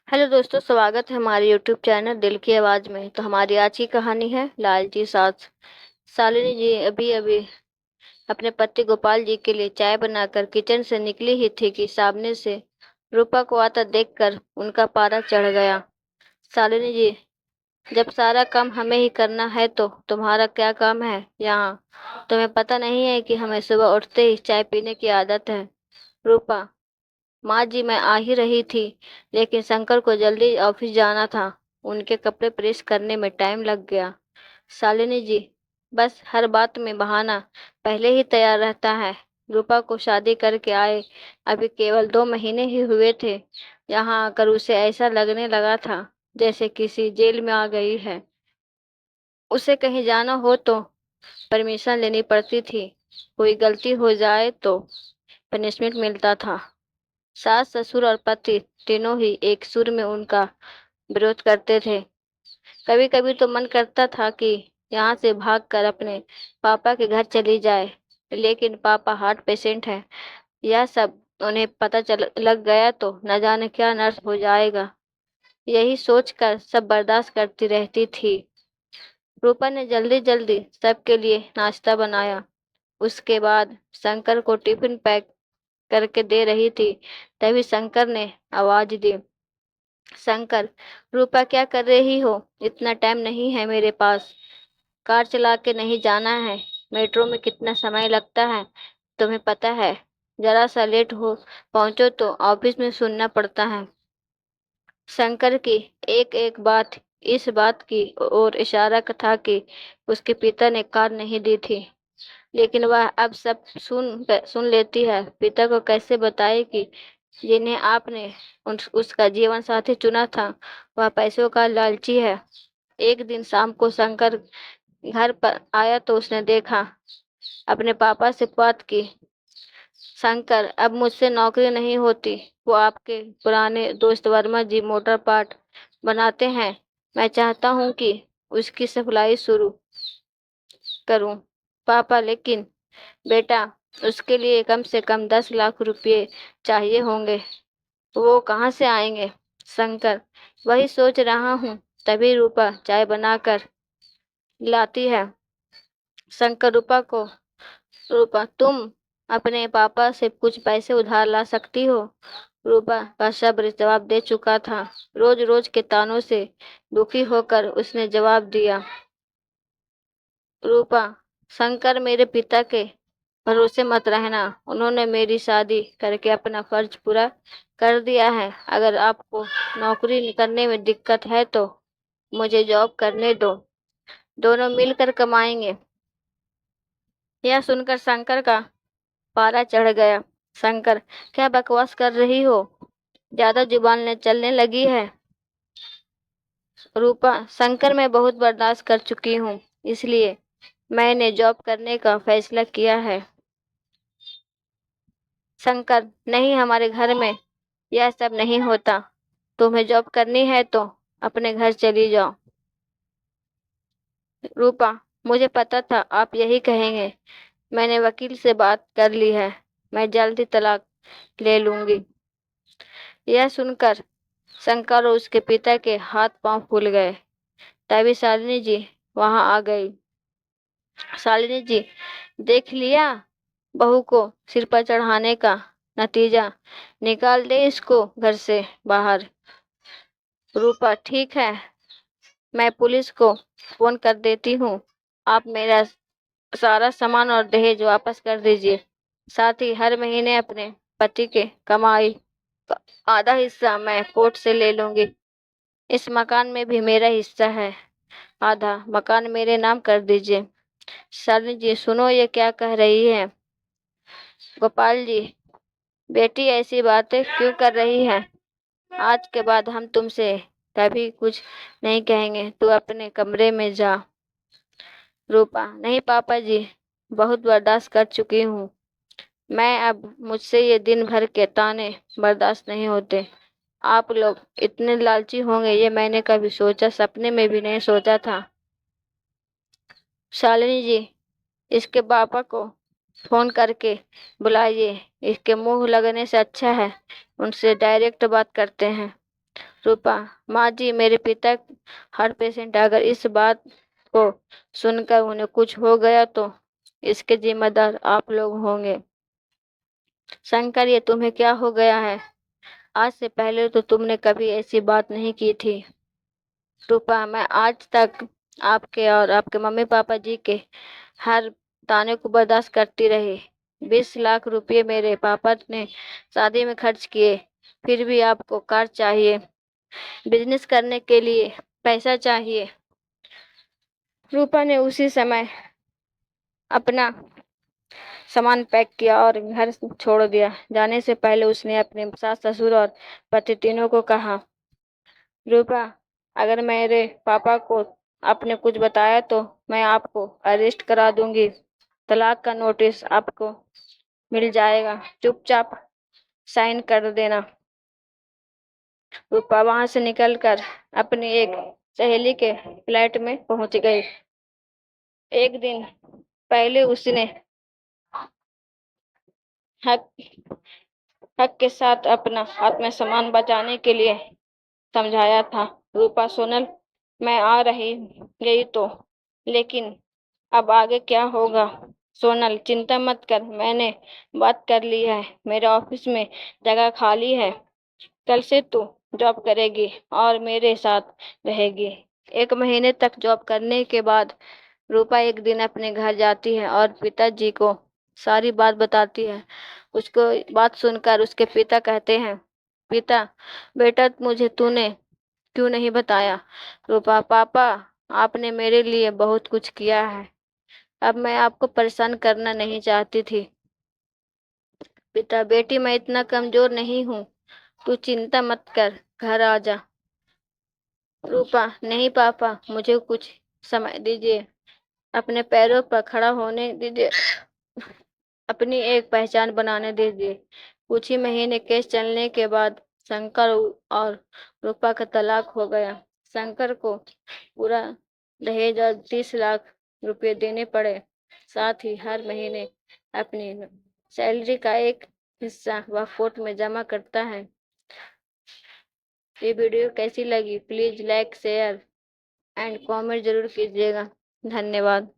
Hello दोस्तों, स्वागत है हमारे यूट्यूब चैनल दिल की आवाज़ में। तो हमारी आज की कहानी है लालची सास। शालिनी जी अभी अभी अपने पति गोपाल जी के लिए चाय बनाकर किचन से निकली ही थी कि सामने से रूपा को आता देखकर उनका पारा चढ़ गया। शालिनी जी, जब सारा काम हमें ही करना है तो तुम्हारा क्या काम है यहाँ? तुम्हें पता नहीं है कि हमें सुबह उठते ही चाय पीने की आदत है? रूपा: माँ जी, मैं आ ही रही थी, लेकिन शंकर को जल्दी ऑफिस जाना था। उनके कपड़े प्रेस करने में टाइम लग गया। शालिनी जी: बस हर बात में बहाना पहले ही तैयार रहता है। रूपा को शादी करके आए अभी केवल 2 महीने ही हुए थे। यहाँ आकर उसे ऐसा लगने लगा था जैसे किसी जेल में आ गई है। उसे कहीं जाना हो तो परमिशन लेनी पड़ती थी। कोई गलती हो जाए तो पनिशमेंट मिलता था। सास ससुर और पति तीनों ही एक सुर में उनका विरोध करते थे। कभी कभी तो मन करता था कि यहाँ से भागकर अपने पापा के घर चली जाए, लेकिन पापा हार्ट पेशेंट है। यह सब उन्हें पता चल लग गया तो न जाने क्या नर्स हो जाएगा। यही सोचकर सब बर्दाश्त करती रहती थी। रूपा ने जल्दी जल्दी सबके लिए नाश्ता बनाया। उसके बाद शंकर को टिफिन पैक करके दे रही थी, तभी शंकर ने आवाज दी। शंकर: रूपा, क्या कर रही हो? इतना टाइम नहीं है मेरे पास। कार चला के नहीं जाना है? मेट्रो में कितना समय लगता है तुम्हें पता है? जरा सा लेट हो पहुंचो तो ऑफिस में सुनना पड़ता है। शंकर की एक एक बात इस बात की ओर इशारा था कि उसके पिता ने कार नहीं दी थी, लेकिन वह अब सब सुन लेती है। पिता को कैसे बताए कि जिन्हें आपने उसका जीवन साथी चुना था वह पैसों का लालची है। एक दिन शाम को शंकर घर पर आया तो उसने देखा, अपने पापा से बात की। शंकर: अब मुझसे नौकरी नहीं होती। वो आपके पुराने दोस्त वर्मा जी मोटर पार्ट बनाते हैं। मैं चाहता हूँ कि उसकी सप्लाई शुरू करूँ। पापा: लेकिन बेटा, उसके लिए कम से कम 10 लाख रुपए चाहिए होंगे। वो कहाँ से आएंगे? शंकर: वही सोच रहा हूँ, तभी रूपा चाय बनाकर लाती है। शंकर रूपा को: रूपा, तुम अपने पापा से कुछ पैसे उधार ला सकती हो? रूपा का सब्र जवाब दे चुका था। रोज रोज के तानों से दुखी होकर उसने जवाब दिया। रूपा: शंकर, मेरे पिता के भरोसे मत रहना। उन्होंने मेरी शादी करके अपना फर्ज पूरा कर दिया है। अगर आपको नौकरी करने में दिक्कत है तो मुझे जॉब करने दो, दोनों मिलकर कमाएंगे। यह सुनकर शंकर का पारा चढ़ गया। शंकर: क्या बकवास कर रही हो? ज्यादा जुबान चलने लगी है। रूपा: शंकर, मैं बहुत बर्दाश्त कर चुकी हूँ, इसलिए मैंने जॉब करने का फैसला किया है। शंकर: नहीं, हमारे घर में यह सब नहीं होता। तुम्हें जॉब करनी है तो अपने घर चली जाओ। रूपा: मुझे पता था आप यही कहेंगे। मैंने वकील से बात कर ली है, मैं जल्द ही तलाक ले लूंगी। यह सुनकर शंकर और उसके पिता के हाथ पांव फूल गए। तभी शालिनी जी वहां आ गई। शालिनी जी: देख लिया, बहू को सिर पर चढ़ाने का नतीजा। निकाल दे इसको घर से बाहर। रूपा: ठीक है, मैं पुलिस को फोन कर देती हूँ। आप मेरा सारा सामान और दहेज वापस कर दीजिए। साथ ही हर महीने अपने पति के कमाई का आधा हिस्सा मैं कोर्ट से ले लूंगी। इस मकान में भी मेरा हिस्सा है, आधा मकान मेरे नाम कर दीजिए। शालिनी जी: सुनो, ये क्या कह रही है? गोपाल जी: बेटी ऐसी बातें क्यों कर रही है? आज के बाद हम तुमसे कभी कुछ नहीं कहेंगे, तू अपने कमरे में जा। रूपा: नहीं पापा जी, बहुत बर्दाश्त कर चुकी हूँ मैं। अब मुझसे ये दिन भर के ताने बर्दाश्त नहीं होते। आप लोग इतने लालची होंगे ये मैंने कभी सोचा, सपने में भी नहीं सोचा था। शालिनी जी, इसके पापा को फोन करके बुलाइए। इसके मुंह लगने से अच्छा है उनसे डायरेक्ट बात करते हैं। रूपा, माँ जी, मेरे पिता हार्ट पेशेंट, अगर इस बात को सुनकर उन्हें कुछ हो गया तो इसके जिम्मेदार आप लोग होंगे। शंकर, ये तुम्हें क्या हो गया है? आज से पहले तो तुमने कभी ऐसी बात नहीं की थी। रूपा, मैं आज तक आपके और आपके मम्मी पापा जी के हर ताने को बर्दाश्त करती रही। 20 लाख रुपए मेरे पापा ने शादी में खर्च किए, फिर भी आपको कार चाहिए, बिजनेस करने के लिए पैसा चाहिए। रूपा ने उसी समय अपना सामान पैक किया और घर छोड़ दिया। जाने से पहले उसने अपने सास ससुर और पति तीनों को कहा, रूपा, अगर मेरे पापा को आपने कुछ बताया तो मैं आपको अरेस्ट करा दूंगी। तलाक का नोटिस आपको मिल जाएगा, चुपचाप साइन कर देना। रूपा वहां से निकलकर अपनी एक सहेली के फ्लैट में पहुंच गई। एक दिन पहले उसने हक हक के साथ अपना आत्मसम्मान बचाने के लिए समझाया था। रूपा, सोनल, मैं आ रही गई तो, लेकिन अब आगे क्या होगा? सोनल, चिंता मत कर, मैंने बात कर ली है, मेरे ऑफिस में जगह खाली है। कल से तू जॉब करेगी और मेरे साथ रहेगी। 1 महीने तक जॉब करने के बाद रूपा एक दिन अपने घर जाती है और पिताजी को सारी बात बताती है। उसको बात सुनकर उसके पिता कहते हैं, पिता, बेटा, मुझे तूने क्यों नहीं बताया? रूपा, पापा, आपने मेरे लिए बहुत कुछ किया है, अब मैं आपको परेशान करना नहीं चाहती थी। पिता, बेटी, मैं इतना कमजोर नहीं हूँ, तू चिंता मत कर, घर आ जा। रूपा, नहीं पापा, मुझे कुछ समय दीजिए, अपने पैरों पर खड़ा होने दीजिए, अपनी एक पहचान बनाने दीजिए। कुछ ही महीने केस चलने के बाद शंकर और रूपा का तलाक हो गया। शंकर को पूरा दहेज और 30 लाख रुपए देने पड़े। साथ ही हर महीने अपनी सैलरी का एक हिस्सा वह कोर्ट में जमा करता है। ये वीडियो कैसी लगी? Please like, share and comment जरूर कीजिएगा। धन्यवाद।